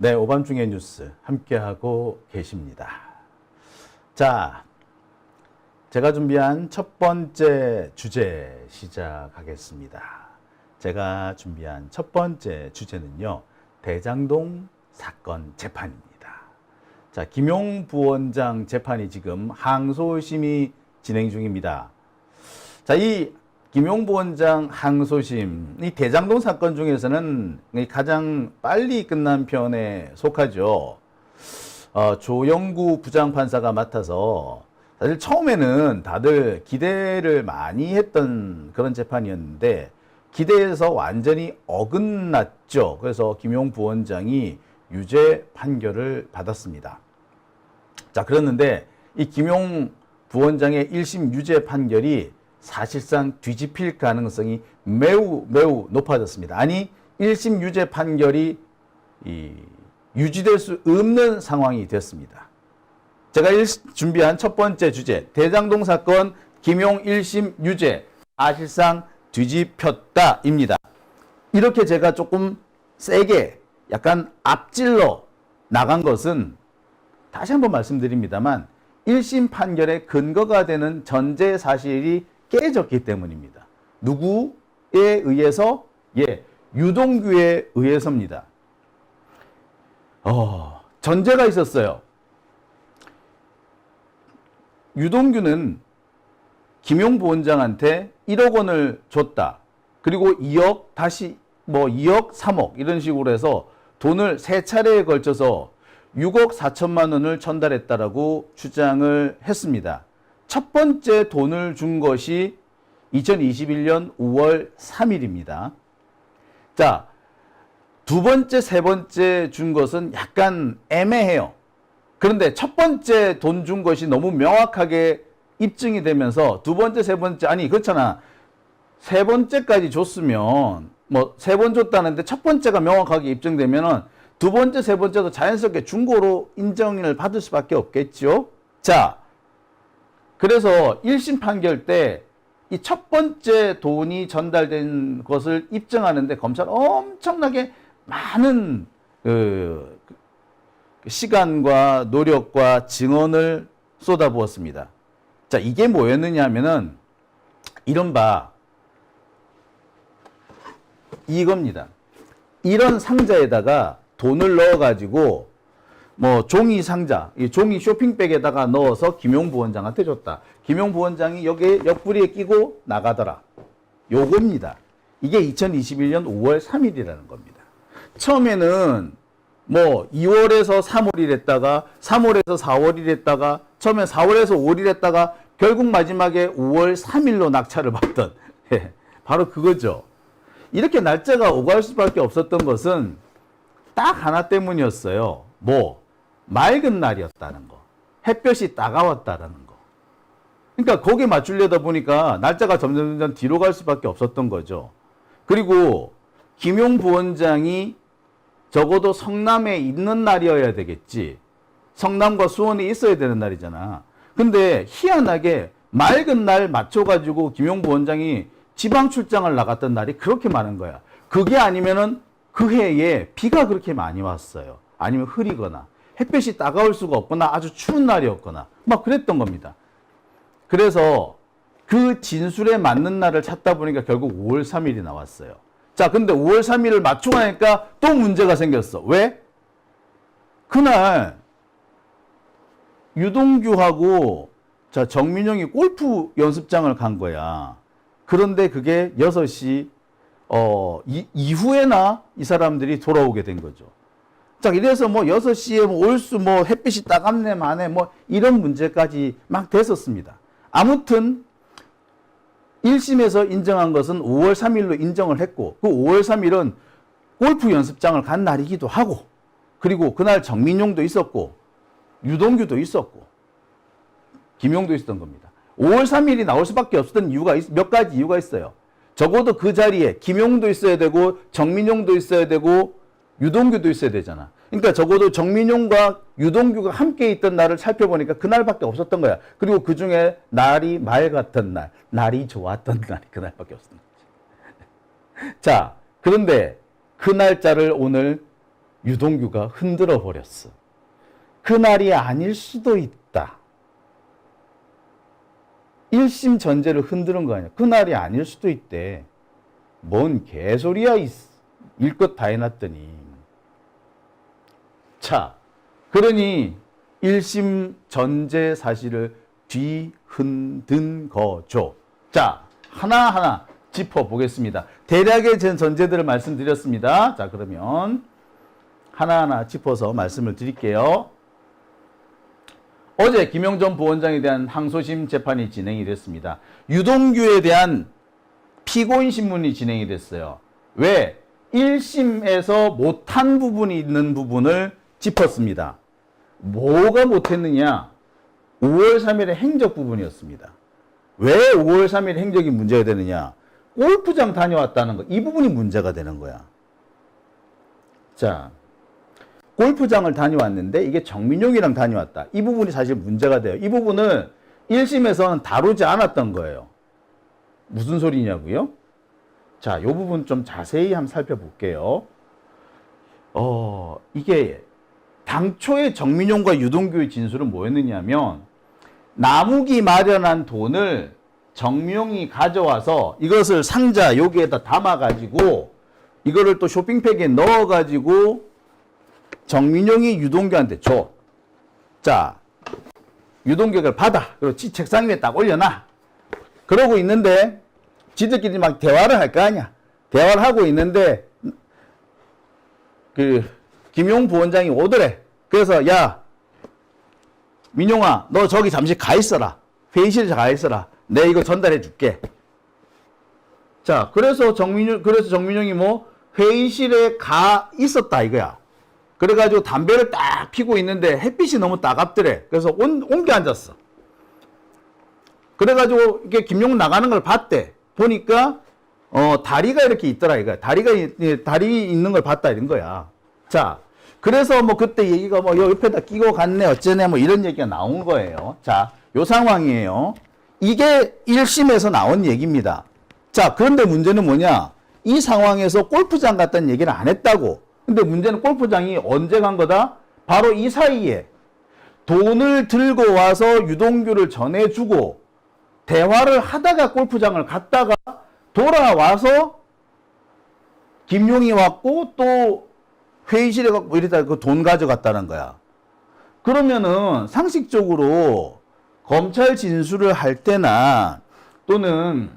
네, 오밤중의 뉴스 함께하고 계십니다. 자, 제가 준비한 첫 번째 주제 시작하겠습니다. 제가 준비한 첫 번째 주제는요, 대장동 사건 재판입니다. 자, 김용 부원장 재판이 지금 항소심이 진행 중입니다. 자, 이 김용 부원장 항소심, 이 대장동 사건 중에서는 가장 빨리 끝난 편에 속하죠. 조영구 부장판사가 맡아서 사실 처음에는 다들 기대를 많이 했던 그런 재판이었는데 기대에서 완전히 어긋났죠. 그래서 김용 부원장이 유죄 판결을 받았습니다. 자, 그랬는데 이 김용 부원장의 1심 유죄 판결이 사실상 뒤집힐 가능성이 매우 높아졌습니다. 아니, 1심 유죄 판결이 유지될 수 없는 상황이 됐습니다. 제가 준비한 첫 번째 주제, 대장동 사건 김용 1심 유죄 사실상 뒤집혔다입니다. 이렇게 제가 조금 세게 약간 앞질러 나간 것은 다시 한번 말씀드립니다만 1심 판결의 근거가 되는 전제 사실이 깨졌기 때문입니다. 누구에 의해서? 유동규에 의해서입니다. 전제가 있었어요. 유동규는 김용 부원장한테 1억 원을 줬다. 그리고 2억, 다시 2억, 3억 이런 식으로 해서 돈을 세 차례에 걸쳐서 6억 4천만 원을 전달했다라고 주장을 했습니다. 첫 번째 돈을 준 것이 2021년 5월 3일입니다. 자, 두 번째, 세 번째 준 것은 약간 애매해요. 그런데 첫 번째 돈 준 것이 너무 명확하게 입증이 되면서 두 번째, 세 번째, 아니, 그렇잖아. 세 번째까지 줬으면, 세 번 줬다는데 첫 번째가 명확하게 입증되면은 두 번째, 세 번째도 자연스럽게 중고로 인정을 받을 수밖에 없겠죠. 자, 그래서 1심 판결 때 이 첫 번째 돈이 전달된 것을 입증하는데 검찰은 엄청나게 많은 시간과 노력과 증언을 쏟아부었습니다. 자, 이게 뭐였느냐 하면은 이른바 이겁니다. 이런 상자에다가 돈을 넣어가지고 종이 상자, 이 종이 쇼핑백에다가 넣어서 김용 부원장한테 줬다. 김용 부원장이 여기에 옆구리에 끼고 나가더라. 요겁니다. 이게 2021년 5월 3일이라는 겁니다. 처음에는 2월에서 3월이 됐다가 3월에서 4월이 됐다가 처음에 4월에서 5월이 됐다가 결국 마지막에 5월 3일로 낙찰을 받던 바로 그거죠. 이렇게 날짜가 오갈 수밖에 없었던 것은 딱 하나 때문이었어요. 맑은 날이었다는 거. 햇볕이 따가웠다는 거. 그러니까 거기에 맞추려다 보니까 날짜가 점점 뒤로 갈 수밖에 없었던 거죠. 그리고 김용 부원장이 적어도 성남에 있는 날이어야 되겠지. 성남과 수원에 있어야 되는 날이잖아. 근데 희한하게 맑은 날 맞춰가지고 김용 부원장이 지방 출장을 나갔던 날이 그렇게 많은 거야. 그게 아니면은 그 해에 비가 그렇게 많이 왔어요. 아니면 흐리거나 햇볕이 따가울 수가 없거나 아주 추운 날이었거나 막 그랬던 겁니다. 그래서 그 진술에 맞는 날을 찾다 보니까 결국 5월 3일이 나왔어요. 자, 근데 5월 3일을 맞추고 나니까 또 문제가 생겼어. 왜? 그날 유동규하고 정민용이 골프 연습장을 간 거야. 그런데 그게 6시 이후에나 이 사람들이 돌아오게 된 거죠. 자, 이래서 6시에 올수 햇빛이 따갑네 마네 이런 문제까지 막 됐었습니다. 아무튼 1심에서 인정한 것은 5월 3일로 인정을 했고 그 5월 3일은 골프 연습장을 간 날이기도 하고 그리고 그날 정민용도 있었고 유동규도 있었고 김용도 있었던 겁니다. 5월 3일이 나올 수밖에 없었던 이유가 몇 가지 이유가 있어요. 적어도 그 자리에 김용도 있어야 되고 정민용도 있어야 되고 유동규도 있어야 되잖아. 그러니까 적어도 정민용과 유동규가 함께 있던 날을 살펴보니까 그날밖에 없었던 거야. 그리고 그 중에 날이 맑았던 날, 날이 좋았던 날이 그날밖에 없었던 거지. 자, 그런데 그 날짜를 오늘 유동규가 흔들어 버렸어. 그날이 아닐 수도 있다. 1심 전제를 흔드는 거 아니야. 그날이 아닐 수도 있대. 뭔 개소리야, 일것 다 해놨더니. 자, 그러니 1심 전제 사실을 뒤흔든 거죠. 자, 하나하나 짚어보겠습니다. 대략의 전제들을 말씀드렸습니다. 자, 그러면 하나하나 짚어서 말씀을 드릴게요. 어제 김영전 부원장에 대한 항소심 재판이 진행이 됐습니다. 유동규에 대한 피고인 신문이 진행이 됐어요. 왜? 1심에서 못한 부분이 있는 부분을 짚었습니다. 뭐가 못했느냐? 5월 3일의 행적 부분이었습니다. 왜 5월 3일 행적이 문제가 되느냐? 골프장 다녀왔다는 거. 이 부분이 문제가 되는 거야. 자, 골프장을 다녀왔는데 이게 정민용이랑 다녀왔다. 이 부분이 사실 문제가 돼요. 이 부분을 1심에서는 다루지 않았던 거예요. 무슨 소리냐고요? 자, 이 부분 좀 자세히 한번 살펴볼게요. 이게 당초에 정민용과 유동규의 진술은 뭐였느냐면 나무기 마련한 돈을 정민용이 가져와서 이것을 상자 여기에다 담아가지고 이거를 또 쇼핑백에 넣어가지고 정민용이 유동규한테 줘. 자, 유동규가 받아. 그리고 지 책상 위에 딱 올려놔. 그러고 있는데 지들끼리 막 대화를 할 거 아니야. 대화를 하고 있는데 김용 부원장이 오더래. 그래서 야, 민용아, 너 저기 잠시 가 있어라. 회의실에 가 있어라. 내 이거 전달해 줄게. 자, 그래서 정민용이 뭐 회의실에 가 있었다 이거야. 그래가지고 담배를 딱 피고 있는데 햇빛이 너무 따갑더래. 그래서 옮겨 앉았어. 그래가지고 이게 김용 나가는 걸 봤대. 보니까 다리가 이렇게 있더라 이거야. 다리 있는 걸 봤다 이런 거야. 자, 그래서 뭐 그때 얘기가 뭐 옆에다 끼고 갔네 어쩌네 뭐 이런 얘기가 나온 거예요. 자, 요 상황이에요. 이게 1심에서 나온 얘기입니다. 자, 그런데 문제는 뭐냐? 이 상황에서 골프장 갔다는 얘기를 안 했다고. 근데 문제는 골프장이 언제 간 거다? 바로 이 사이에 돈을 들고 와서 유동규를 전해주고 대화를 하다가 골프장을 갔다가 돌아와서 김용이 왔고 또 회의실에 가고 이러다가 그 돈 가져갔다는 거야. 그러면은 상식적으로 검찰 진술을 할 때나 또는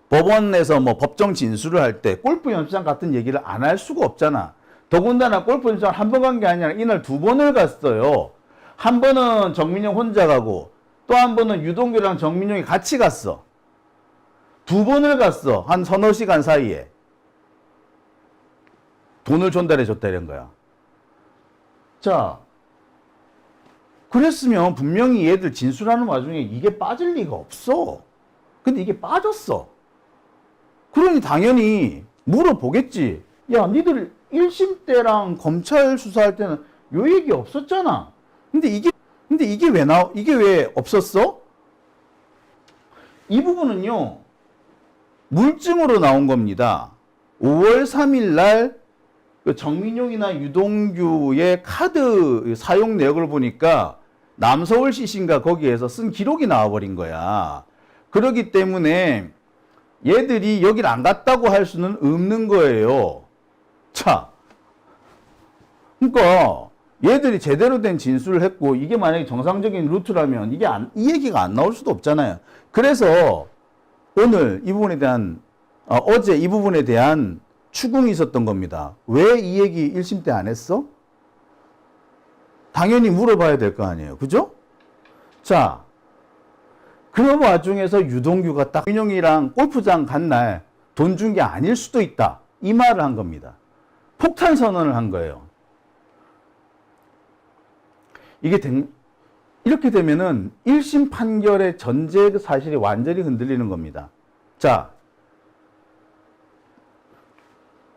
법원에서 뭐 법정 진술을 할 때 골프 연습장 같은 얘기를 안 할 수가 없잖아. 더군다나 골프 연습장 한 번 간 게 아니라 이날 2번을 갔어요. 한 번은 정민용 혼자 가고 또 한 번은 유동규랑 정민용이 같이 갔어. 2번을 갔어. 한 서너 시간 사이에. 돈을 전달해 줬다 이런 거야. 자, 그랬으면 분명히 얘들 진술하는 와중에 이게 빠질 리가 없어. 근데 이게 빠졌어. 그러니 당연히 물어보겠지. 야, 니들 1심 때랑 검찰 수사할 때는 요 얘기 없었잖아. 근데 이게 왜 없었어? 이 부분은요, 물증으로 나온 겁니다. 5월 3일 날 정민용이나 유동규의 카드 사용 내역을 보니까 남서울시신가 거기에서 쓴 기록이 나와버린 거야. 그렇기 때문에 얘들이 여길 안 갔다고 할 수는 없는 거예요. 자, 그러니까 얘들이 제대로 된 진술을 했고 이게 만약에 정상적인 루트라면 이 얘기가 안 나올 수도 없잖아요. 그래서 오늘 이 부분에 대한 어제 이 부분에 대한 추궁이 있었던 겁니다. 왜 이 얘기 1심 때 안 했어? 당연히 물어봐야 될 거 아니에요. 그죠? 자, 그런 와중에서 유동규가 딱 민용이랑 골프장 간 날 돈 준 게 아닐 수도 있다. 이 말을 한 겁니다. 폭탄 선언을 한 거예요. 이렇게 되면은 1심 판결의 전제 사실이 완전히 흔들리는 겁니다. 자,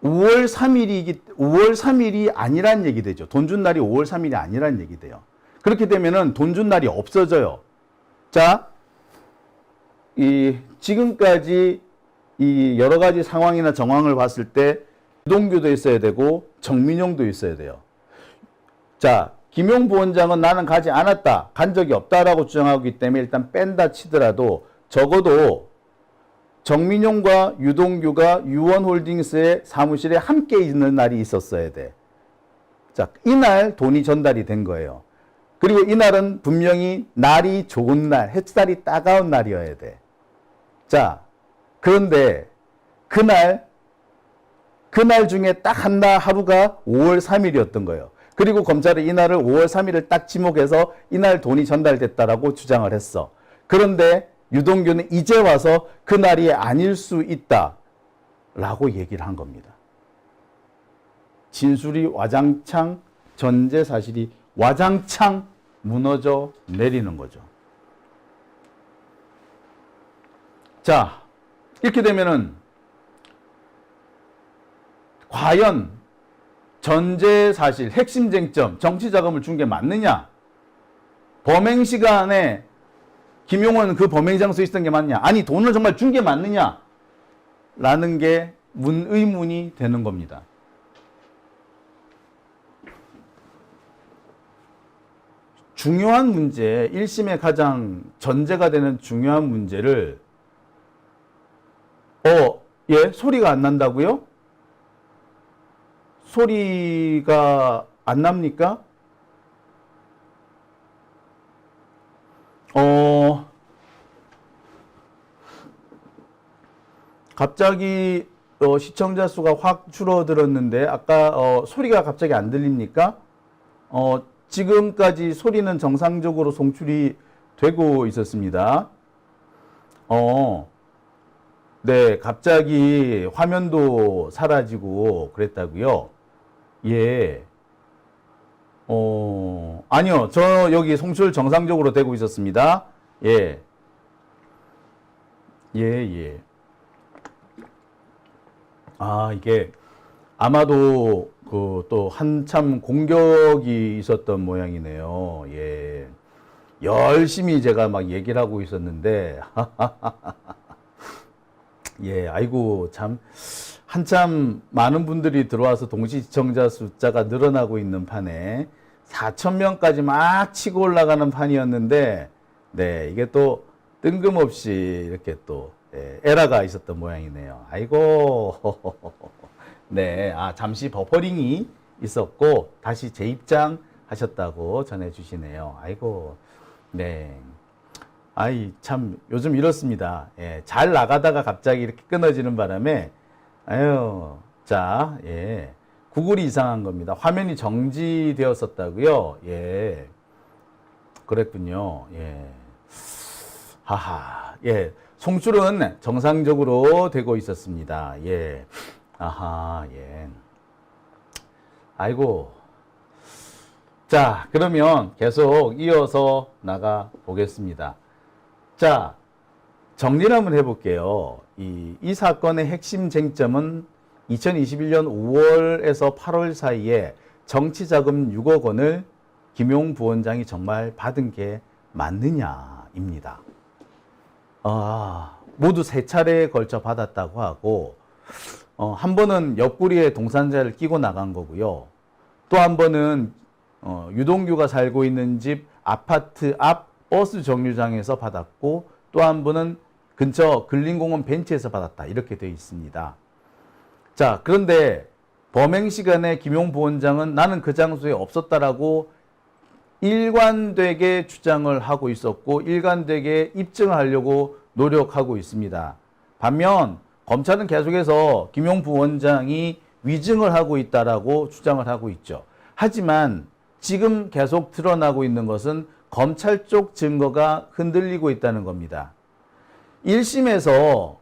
5월 3일이 아니란 얘기 되죠. 돈 준 날이 5월 3일이 아니란 얘기 돼요. 그렇게 되면은 돈 준 날이 없어져요. 자, 지금까지 이 여러 가지 상황이나 정황을 봤을 때 유동규도 있어야 되고 정민용도 있어야 돼요. 자, 김용 부원장은 나는 가지 않았다, 간 적이 없다라고 주장하고 있기 때문에 일단 뺀다 치더라도 적어도 정민용과 유동규가 유원홀딩스의 사무실에 함께 있는 날이 있었어야 돼. 자, 이날 돈이 전달이 된 거예요. 그리고 이날은 분명히 날이 좋은 날, 햇살이 따가운 날이어야 돼. 자, 그런데 그날 중에 딱 한 날 하루가 5월 3일이었던 거예요. 그리고 검찰은 이날을 5월 3일을 딱 지목해서 이날 돈이 전달됐다라고 주장을 했어. 그런데 유동규는 이제 와서 그날이 아닐 수 있다라고 얘기를 한 겁니다. 진술이 와장창, 전제 사실이 와장창 무너져 내리는 거죠. 자, 이렇게 되면은 과연 전제 사실, 핵심 쟁점, 정치 자금을 준 게 맞느냐? 범행 시간에 김용호는 그 범행 장소에 있었던 게 맞냐? 아니, 돈을 정말 준 게 맞느냐? 라는 게 의문이 되는 겁니다. 중요한 문제, 1심에 가장 전제가 되는 중요한 문제를 예? 소리가 안 난다고요? 소리가 안 납니까? 갑자기 시청자 수가 확 줄어들었는데 아까 소리가 갑자기 안 들립니까? 지금까지 소리는 정상적으로 송출이 되고 있었습니다. 네, 갑자기 화면도 사라지고 그랬다고요? 예. 아니요. 저 여기 송출 정상적으로 되고 있었습니다. 예. 예. 아, 이게 아마도 또 한참 공격이 있었던 모양이네요. 예. 열심히 제가 막 얘기를 하고 있었는데, 예, 아이고, 참, 한참 많은 분들이 들어와서 동시 시청자 숫자가 늘어나고 있는 판에 4,000명까지 막 치고 올라가는 판이었는데, 네, 이게 또 뜬금없이 이렇게 또 에러가 있었던 모양이네요. 아이고, 네, 잠시 버퍼링이 있었고 다시 재입장 하셨다고 전해주시네요. 아이고, 네. 아이, 참, 요즘 이렇습니다. 예, 잘 나가다가 갑자기 이렇게 끊어지는 바람에, 아유, 자, 예. 구글이 이상한 겁니다. 화면이 정지되었었다고요? 예. 그랬군요. 예. 하하. 예. 송출은 정상적으로 되고 있었습니다. 예. 아하, 예. 아이고. 자, 그러면 계속 이어서 나가 보겠습니다. 자, 정리를 한번 해볼게요. 이 사건의 핵심 쟁점은 2021년 5월에서 8월 사이에 정치자금 6억 원을 김용 부원장이 정말 받은 게 맞느냐입니다. 모두 3차례에 걸쳐 받았다고 하고, 한 번은 옆구리에 동산자를 끼고 나간 거고요. 또 한 번은 유동규가 살고 있는 집 아파트 앞 버스 정류장에서 받았고, 또 한 번은 근처 근린공원 벤치에서 받았다. 이렇게 되어 있습니다. 자, 그런데 범행 시간에 김용 부원장은 나는 그 장소에 없었다라고 일관되게 주장을 하고 있었고, 일관되게 입증하려고 노력하고 있습니다. 반면 검찰은 계속해서 김용 부원장이 위증을 하고 있다라고 주장을 하고 있죠. 하지만 지금 계속 드러나고 있는 것은 검찰 쪽 증거가 흔들리고 있다는 겁니다. 1심에서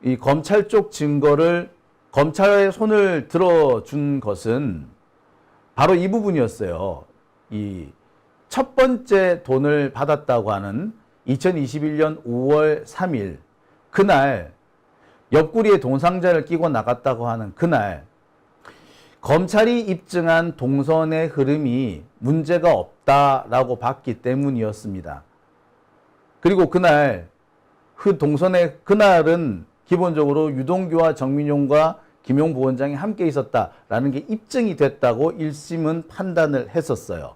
이 검찰 쪽 증거를 검찰의 손을 들어준 것은 바로 이 부분이었어요. 이 첫 번째 돈을 받았다고 하는 2021년 5월 3일 그날 옆구리에 동상자를 끼고 나갔다고 하는 그날 검찰이 입증한 동선의 흐름이 문제가 없다라고 봤기 때문이었습니다. 그리고 그날 그 동선의 그날은 기본적으로 유동규와 정민용과 김용 부원장이 함께 있었다라는 게 입증이 됐다고 1심은 판단을 했었어요.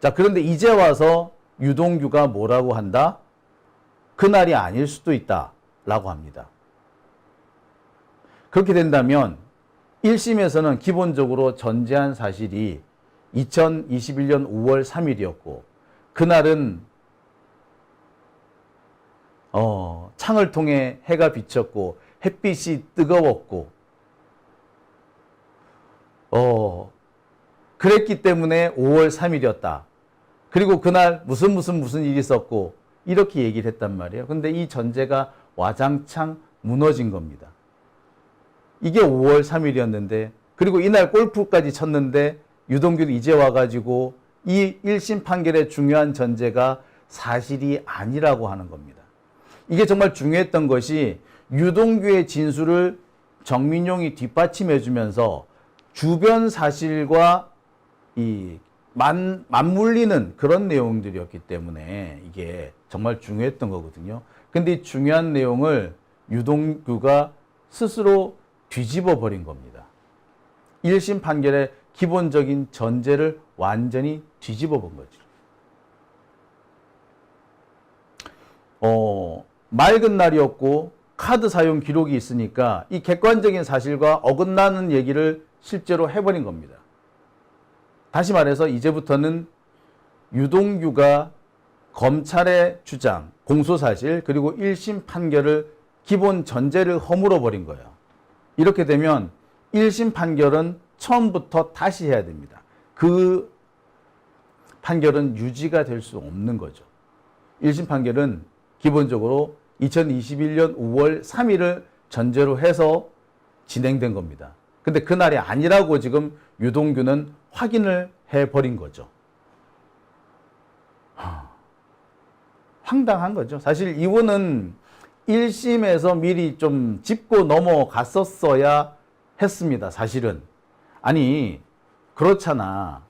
자, 그런데 이제 와서 유동규가 뭐라고 한다? 그날이 아닐 수도 있다라고 합니다. 그렇게 된다면 1심에서는 기본적으로 전제한 사실이 2021년 5월 3일이었고 그날은 창을 통해 해가 비쳤고 햇빛이 뜨거웠고 그랬기 때문에 5월 3일이었다. 그리고 그날 무슨 일이 있었고 이렇게 얘기를 했단 말이에요. 근데 이 전제가 와장창 무너진 겁니다. 이게 5월 3일이었는데 그리고 이날 골프까지 쳤는데 유동규도 이제 와가지고 이 1심 판결의 중요한 전제가 사실이 아니라고 하는 겁니다. 이게 정말 중요했던 것이 유동규의 진술을 정민용이 뒷받침해 주면서 주변 사실과 맞물리는 그런 내용들이었기 때문에 이게 정말 중요했던 거거든요. 근데 이 중요한 내용을 유동규가 스스로 뒤집어 버린 겁니다. 1심 판결의 기본적인 전제를 완전히 뒤집어 본 거죠. 맑은 날이었고 카드 사용 기록이 있으니까 이 객관적인 사실과 어긋나는 얘기를 실제로 해버린 겁니다. 다시 말해서 이제부터는 유동규가 검찰의 주장, 공소사실 그리고 1심 판결을 기본 전제를 허물어 버린 거예요. 이렇게 되면 1심 판결은 처음부터 다시 해야 됩니다. 그 판결은 유지가 될 수 없는 거죠. 1심 판결은 기본적으로 2021년 5월 3일을 전제로 해서 진행된 겁니다. 근데 그날이 아니라고 지금 유동규는 확인을 해버린 거죠. 황당한 거죠. 사실 이분은 1심에서 미리 좀 짚고 넘어갔었어야 했습니다. 사실은. 아니, 그렇잖아.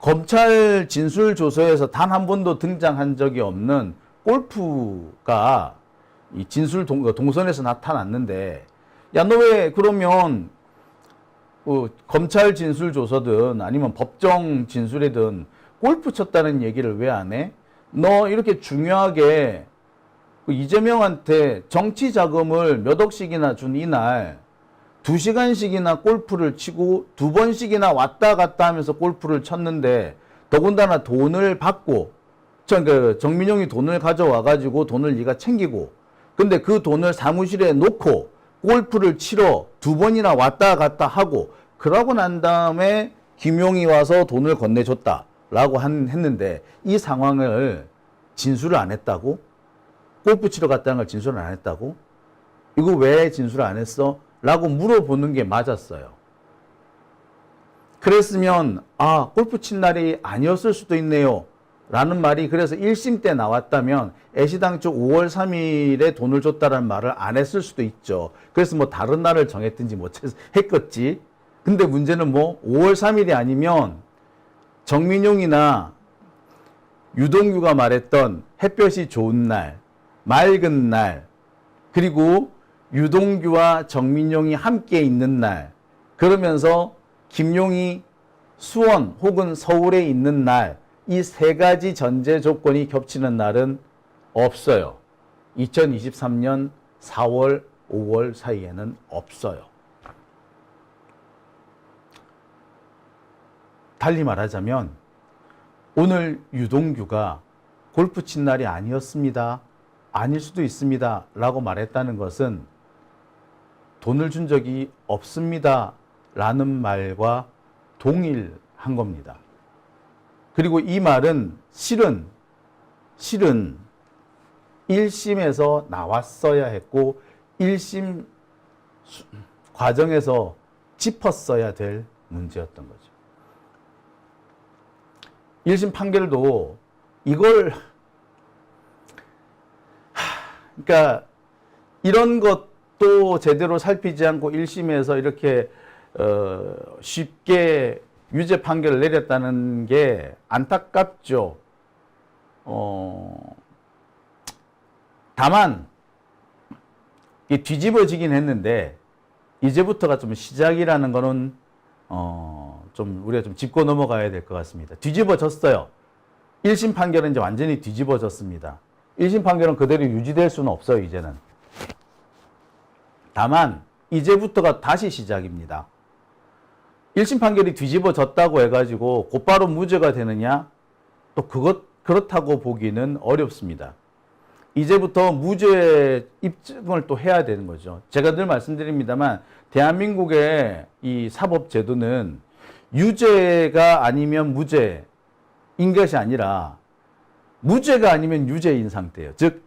검찰 진술조서에서 단 한 번도 등장한 적이 없는 골프가 이 진술 동선에서 나타났는데, 야, 너 왜 그러면 검찰 진술조서든 아니면 법정 진술이든 골프 쳤다는 얘기를 왜 안 해? 너 이렇게 중요하게 이재명한테 정치 자금을 몇 억씩이나 준 이날 2시간씩이나 골프를 치고 2번씩이나 왔다 갔다 하면서 골프를 쳤는데 더군다나 돈을 받고 정민용이 돈을 가져와 가지고 돈을 네가 챙기고 근데 그 돈을 사무실에 놓고 골프를 치러 2번이나 왔다 갔다 하고 그러고 난 다음에 김용이 와서 돈을 건네줬다라고 했는데 이 상황을 진술을 안 했다고? 골프 치러 갔다는 걸 진술을 안 했다고? 이거 왜 진술을 안 했어? 라고 물어보는 게 맞았어요. 그랬으면 골프 친 날이 아니었을 수도 있네요. 라는 말이 그래서 1심 때 나왔다면 애시당초 5월 3일에 돈을 줬다라는 말을 안 했을 수도 있죠. 그래서 뭐 다른 날을 정했든지 뭐 했겠지. 근데 문제는 5월 3일이 아니면 정민용이나 유동규가 말했던 햇볕이 좋은 날, 맑은 날, 그리고 유동규와 정민용이 함께 있는 날, 그러면서 김용이 수원 혹은 서울에 있는 날, 이 세 가지 전제 조건이 겹치는 날은 없어요. 2023년 4월, 5월 사이에는 없어요. 달리 말하자면 오늘 유동규가 골프 친 날이 아니었습니다. 아닐 수도 있습니다. 라고 말했다는 것은 돈을 준 적이 없습니다. 라는 말과 동일한 겁니다. 그리고 이 말은 실은 1심에서 나왔어야 했고 1심 과정에서 짚었어야 될 문제였던 거죠. 1심 판결도 이걸 그러니까 이런 것도 제대로 살피지 않고 1심에서 이렇게 쉽게 유죄 판결을 내렸다는 게 안타깝죠. 다만 이게 뒤집어지긴 했는데 이제부터가 좀 시작이라는 거는 좀 우리가 좀 짚고 넘어가야 될 것 같습니다. 뒤집어졌어요. 1심 판결은 이제 완전히 뒤집어졌습니다. 1심 판결은 그대로 유지될 수는 없어요, 이제는. 다만 이제부터가 다시 시작입니다. 1심 판결이 뒤집어졌다고 해가지고 곧바로 무죄가 되느냐? 또 그렇다고 보기는 어렵습니다. 이제부터 무죄 입증을 또 해야 되는 거죠. 제가 늘 말씀드립니다만 대한민국의 이 사법제도는 유죄가 아니면 무죄인 것이 아니라 무죄가 아니면 유죄인 상태예요. 즉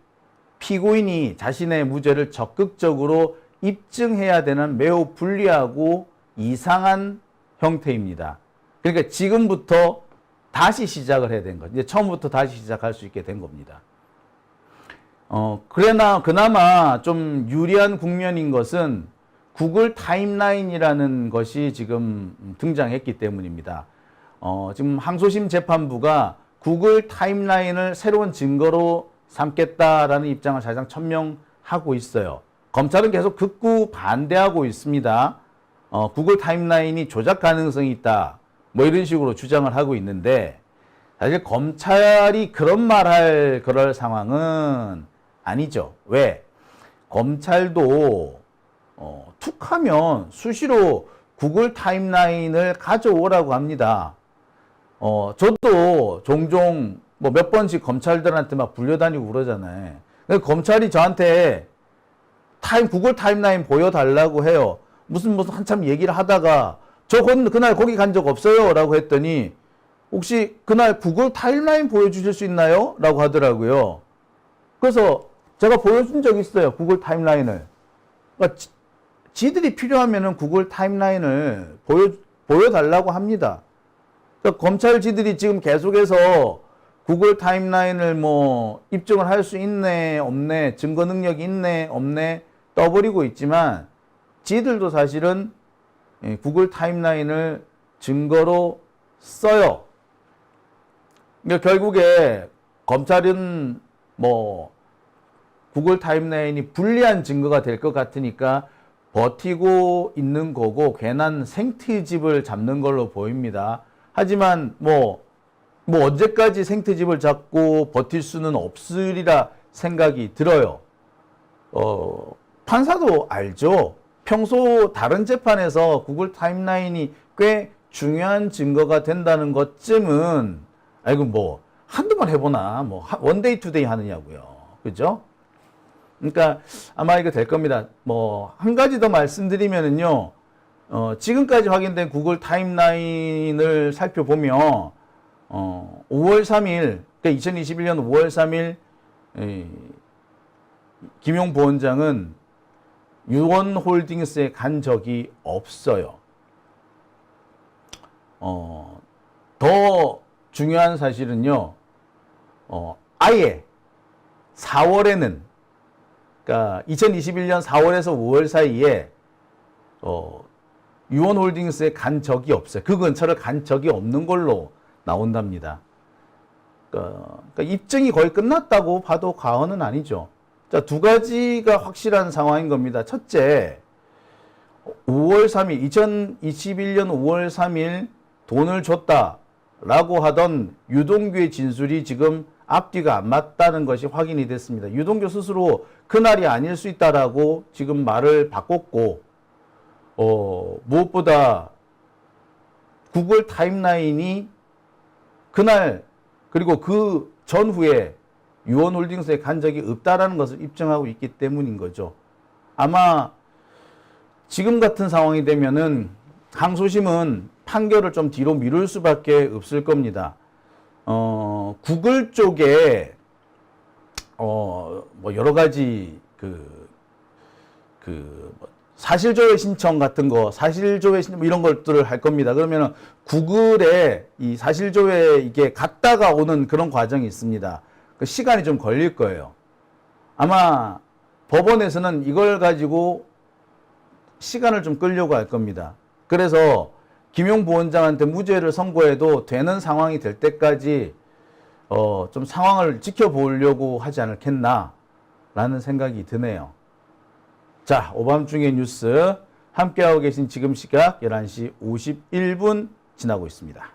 피고인이 자신의 무죄를 적극적으로 입증해야 되는 매우 불리하고 이상한 형태입니다. 그러니까 지금부터 다시 시작을 해야 되는 거죠. 이제 처음부터 다시 시작할 수 있게 된 겁니다. 그나마 좀 유리한 국면인 것은 구글 타임라인이라는 것이 지금 등장했기 때문입니다. 지금 항소심 재판부가 구글 타임라인을 새로운 증거로 삼겠다라는 입장을 사실상 천명하고 있어요. 검찰은 계속 극구 반대하고 있습니다. 구글 타임라인이 조작 가능성이 있다. 뭐 이런 식으로 주장을 하고 있는데 사실 검찰이 그런 말할 그럴 상황은 아니죠. 왜? 검찰도 툭하면 수시로 구글 타임라인을 가져오라고 합니다. 저도 종종 뭐 몇 번씩 검찰들한테 막 불려다니고 그러잖아요. 검찰이 저한테 구글 타임라인 보여달라고 해요. 무슨 한참 얘기를 하다가 저 그날 거기 간 적 없어요 라고 했더니 혹시 그날 구글 타임라인 보여주실 수 있나요? 라고 하더라고요. 그래서 제가 보여준 적이 있어요. 구글 타임라인을. 그러니까 지들이 필요하면은 구글 타임라인을 보여달라고 합니다. 그러니까 검찰 지들이 지금 계속해서 구글 타임라인을 뭐 입증을 할 수 있네, 없네, 증거 능력이 있네, 없네 떠버리고 있지만 지들도 사실은 구글 타임라인을 증거로 써요. 그러니까 결국에 검찰은 뭐 구글 타임라인이 불리한 증거가 될 것 같으니까 버티고 있는 거고 괜한 생트집을 잡는 걸로 보입니다. 하지만 뭐 언제까지 생트집을 잡고 버틸 수는 없으리라 생각이 들어요. 판사도 알죠. 평소 다른 재판에서 구글 타임라인이 꽤 중요한 증거가 된다는 것쯤은 아이고 뭐 한두 번 해보나 뭐 원데이 투데이 하느냐고요. 그죠? 그러니까 아마 이거 될 겁니다. 뭐 한 가지 더 말씀드리면은요. 지금까지 확인된 구글 타임라인을 살펴보면 5월 3일 그러니까 2021년 5월 3일 김용 부원장은 유원홀딩스에 간 적이 없어요. 더 중요한 사실은요, 아예 4월에는, 그러니까 2021년 4월에서 5월 사이에, 유원홀딩스에 간 적이 없어요. 그 근처를 간 적이 없는 걸로 나온답니다. 그러니까 입증이 거의 끝났다고 봐도 과언은 아니죠. 자, 두 가지가 확실한 상황인 겁니다. 첫째, 5월 3일, 2021년 5월 3일 돈을 줬다라고 하던 유동규의 진술이 지금 앞뒤가 안 맞다는 것이 확인이 됐습니다. 유동규 스스로 그날이 아닐 수 있다라고 지금 말을 바꿨고, 무엇보다 구글 타임라인이 그날 그리고 그 전후에 유원홀딩스에 간 적이 없다라는 것을 입증하고 있기 때문인 거죠. 아마 지금 같은 상황이 되면은 항소심은 판결을 좀 뒤로 미룰 수밖에 없을 겁니다. 구글 쪽에 뭐 여러 가지 사실조회 신청 같은 거, 사실조회 신청 이런 것들을 할 겁니다. 그러면은 구글에 이 사실조회 이게 갔다가 오는 그런 과정이 있습니다. 그 시간이 좀 걸릴 거예요. 아마 법원에서는 이걸 가지고 시간을 좀 끌려고 할 겁니다. 그래서 김용 부원장한테 무죄를 선고해도 되는 상황이 될 때까지 좀 상황을 지켜보려고 하지 않겠나라는 생각이 드네요. 자, 오밤중의 뉴스 함께하고 계신 지금 시각 11시 51분 지나고 있습니다.